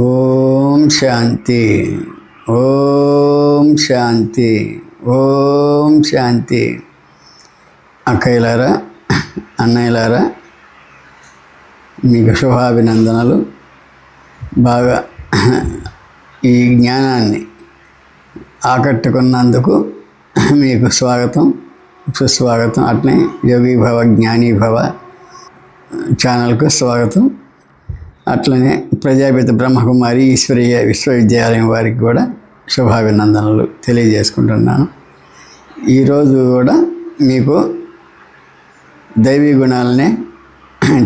ఓం శాంతి, ఓం శాంతి, ఓం శాంతి. అక్కయ్యలారా, అన్నయ్యలారా, మీకు శుభాభినందనలు. బాగా ఈ జ్ఞానాన్ని ఆకట్టుకున్నందుకు మీకు స్వాగతం, సుస్వాగతం. అట్లే యోగి భవ, జ్ఞానీ భవ ఛానల్కు స్వాగతం. అట్లనే ప్రజాపిత బ్రహ్మకుమారి ఈశ్వరీయ విశ్వవిద్యాలయం వారికి కూడా శుభాభినందనలు తెలియజేసుకుంటున్నాను. ఈరోజు కూడా మీకు దైవీ గుణాలనే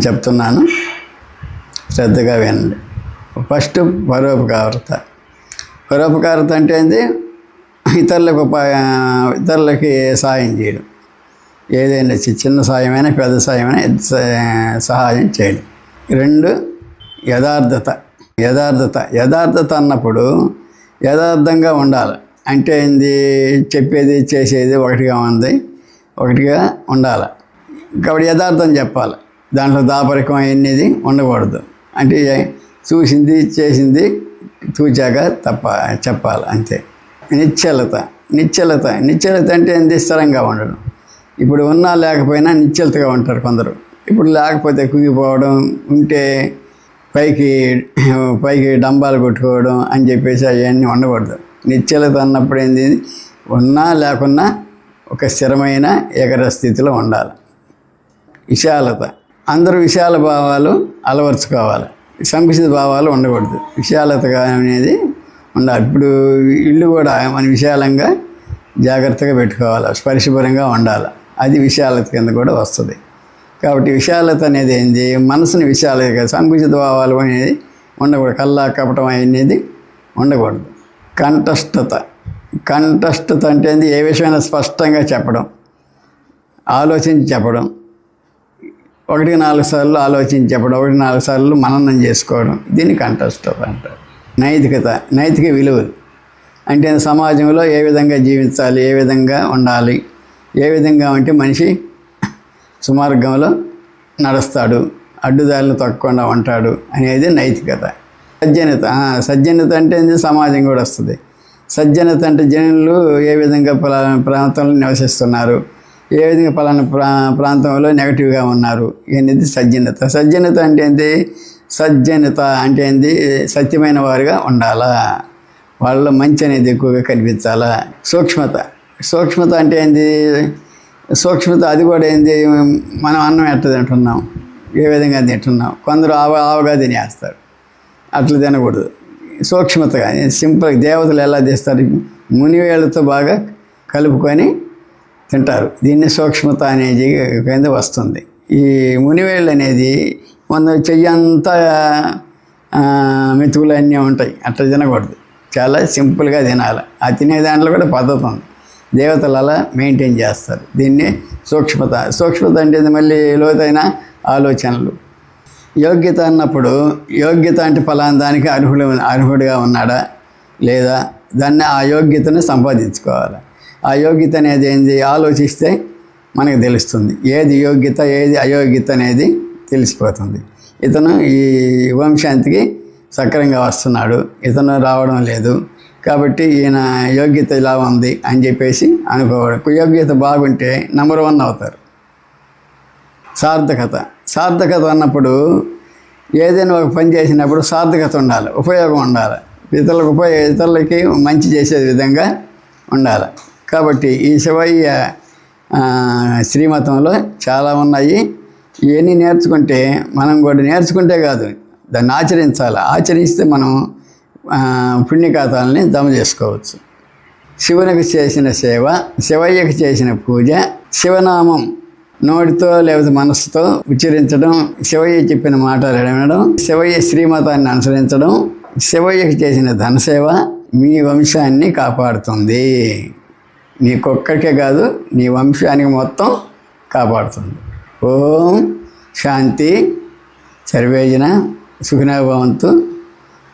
చెప్తున్నాను, శ్రద్ధగా వినండి. ఫస్ట్ పరోపకారత. పరోపకారత అంటే ఏంటి? ఇతరులకి సాయం చేయడం. ఏదైనా చిన్న సాయమైనా పెద్ద సాయమైనా సహాయం చేయడం. రెండు, యథార్థత. యథార్థత అన్నప్పుడు యథార్థంగా ఉండాలి. అంటే ఏంది? చెప్పేది చేసేది ఒకటిగా ఉండాలి. కాబట్టి యథార్థం చెప్పాలి. దాంట్లో దాపరికం అనేది ఉండకూడదు. అంటే చూసింది చేసింది తూచాక చెప్పాలి, అంతే. నిశ్చలత అంటే ఏంది? స్థిరంగా ఉండడం. ఇప్పుడు ఉన్నా లేకపోయినా నిశ్చలతగా ఉంటారు కొందరు. ఇప్పుడు లేకపోతే కుంగిపోవడం, ఉంటే పైకి డంబాలు కొట్టుకోవడం అని చెప్పేసి అవన్నీ ఉండకూడదు. నిశ్చలత అన్నప్పుడు ఏంది? ఉన్నా లేకున్నా ఒక స్థిరమైన ఏకర స్థితిలో ఉండాలి. విశాలత. అందరూ విశాల భావాలు అలవర్చుకోవాలి, సంకుచిత భావాలు ఉండకూడదు. విశాలతగా అనేది ఉండాలి. ఇప్పుడు ఇల్లు కూడా మనం విశాలంగా జాగ్రత్తగా పెట్టుకోవాలి, పరిశుభ్రంగా ఉండాలి. అది విశాలత కింద కూడా వస్తుంది. కాబట్టి విశాలత అనేది ఏంది? మనసుని విశాలత, సంకుచిత భావాలు అనేది ఉండకూడదు. కల్లా కపటం అనేది ఉండకూడదు. కంఠస్థత అంటే ఏంది? ఏ విషయమైనా స్పష్టంగా చెప్పడం, ఆలోచించి చెప్పడం. 1-4 సార్లు ఆలోచించి చెప్పడం, 1-4 సార్లు మననం చేసుకోవడం. దీన్ని కంఠస్థత అంటారు. నైతిక విలువలు అంటే సమాజంలో ఏ విధంగా జీవించాలి, ఏ విధంగా ఉండాలి, ఏ విధంగా ఉంటే మనిషి సుమార్గంలో నడుస్తాడు, అడ్డుదారులు తొక్కకుండా ఉంటాడు అనేది నైతికత. సజ్జనత అంటే సమాజం కూడా వస్తుంది. సజ్జనత అంటే జనులు ఏ విధంగా ప్రాంతంలో నివసిస్తున్నారు, ఏ విధంగా ప్రాంతంలో నెగటివ్గా ఉన్నారు అనేది సజ్జనత అంటే ఏంటి? సజ్జనత అంటే ఏంది? సత్యమైన వారుగా ఉండాలా, వాళ్ళలో మంచి అనేది ఎక్కువగా కనిపించాలా. సూక్ష్మత అంటే ఏంది? సూక్ష్మత అది కూడా ఏంది? మనం అన్నం ఎట్లా తింటున్నాం, ఏ విధంగా తింటున్నాం. కొందరు ఆవుగా తినేస్తారు, అట్లా తినకూడదు. సూక్ష్మతగా సింపుల్. దేవతలు ఎలా తీస్తారు? మునివేళ్ళతో బాగా కలుపుకొని తింటారు. దీన్ని సూక్ష్మత అనేది కింద వస్తుంది. ఈ మునివేళ్ళు అనేది కొందరు చెయ్యంతా మెతుకులు అన్నీ ఉంటాయి, అట్లా తినకూడదు. చాలా సింపుల్గా తినాలి. ఆ తినే దాంట్లో కూడా పద్ధతి ఉంది. దేవతలు అలా మెయింటైన్ చేస్తారు. దీన్ని సూక్ష్మత అంటే మళ్ళీ లోతైన ఆలోచనలు. యోగ్యత అన్నప్పుడు, యోగ్యత అంటే ఫలానా దానికి అర్హుడిగా ఉన్నాడా లేదా, దాన్ని ఆ యోగ్యతను సంపాదించుకోవాలి. ఆ యోగ్యత అనేది ఏంది? ఆలోచిస్తే మనకు తెలుస్తుంది. ఏది యోగ్యత, ఏది అయోగ్యత అనేది తెలిసిపోతుంది. ఇతను ఈ వంశాంతికి సక్రంగా వస్తున్నాడు, ఇతను రావడం లేదు, కాబట్టి ఈయన యోగ్యత ఇలా ఉంది అని చెప్పేసి అనుకోవడం. యోగ్యత బాగుంటే నెంబర్ 1 అవుతారు. సార్థకత అన్నప్పుడు ఏదైనా ఒక పని చేసినప్పుడు సార్థకత ఉండాలి, ఉపయోగం ఉండాలి, ఇతరులకి మంచి చేసే విధంగా ఉండాలి. కాబట్టి ఈ శివయ్య శ్రీమతంలో చాలా ఉన్నాయి. ఇవన్నీ నేర్చుకుంటే మనం కూడా నేర్చుకుంటే కాదు, దాన్ని ఆచరించాలి. ఆచరిస్తే మనం పుణ్యఖాతాలని జమ చేసుకోవచ్చు. శివునికి చేసిన సేవ, శివయ్యకి చేసిన పూజ, శివనామం నోటితో లేకపోతే మనసుతో ఉచ్చరించడం, శివయ్య చెప్పిన మాటలు వినడం, శివయ్య శ్రీమతాన్ని అనుసరించడం, శివయ్యకి చేసిన ధనసేవ మీ వంశాన్ని కాపాడుతుంది. నీకొక్కడికే కాదు, నీ వంశానికి మొత్తం కాపాడుతుంది. ఓం శాంతి. సర్వేజన సుఖినో భవంతు.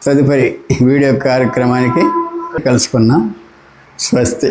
తదుపరి వీడియో కార్యక్రమానికి కలుసుకున్నాం. స్వస్తి.